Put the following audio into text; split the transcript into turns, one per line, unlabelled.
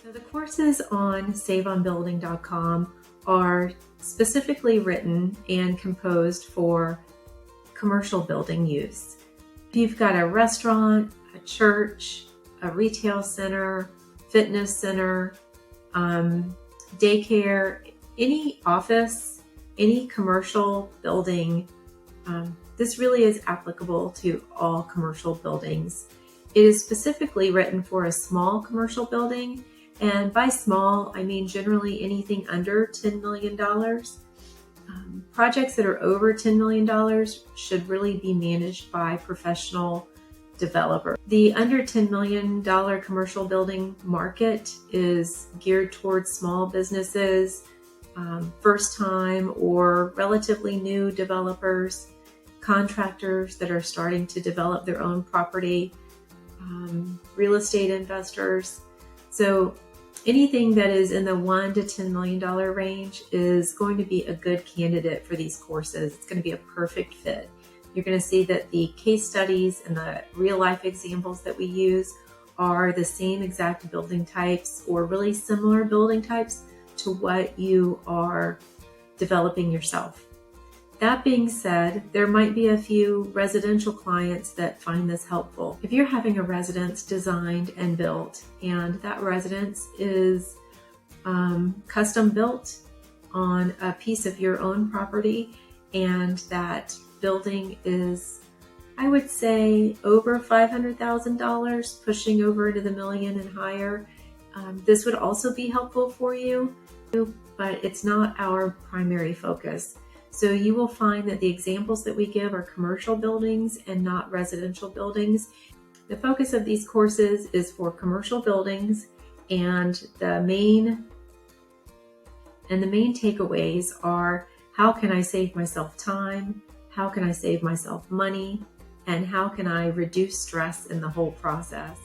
So the courses on saveonbuilding.com are specifically written and composed for commercial building use. If you've got a restaurant, a church, a retail center, fitness center, daycare, any office, any commercial building, this really is applicable to all commercial buildings. It is specifically written for a small commercial building, and by small, I mean generally anything under $10 million. Projects that are over $10 million should really be managed by professional developers. The under $10 million commercial building market is geared towards small businesses, first-time or relatively new developers, contractors that are starting to develop their own property, real estate investors. So anything that is in the $1 to $10 million range is going to be a good candidate for these courses. It's going to be a perfect fit. You're going to see that the case studies and the real life examples that we use are the same exact building types or really similar building types to what you are developing yourself. That being said, there might be a few residential clients that find this helpful. If you're having a residence designed and built, and that residence is custom built on a piece of your own property, and that building is, I would say, over $500,000, pushing over into the million and higher, this would also be helpful for you, but it's not our primary focus. So you will find that the examples that we give are commercial buildings and not residential buildings. The focus of these courses is for commercial buildings, and the main takeaways are: how can I save myself time? How can I save myself money? And how can I reduce stress in the whole process?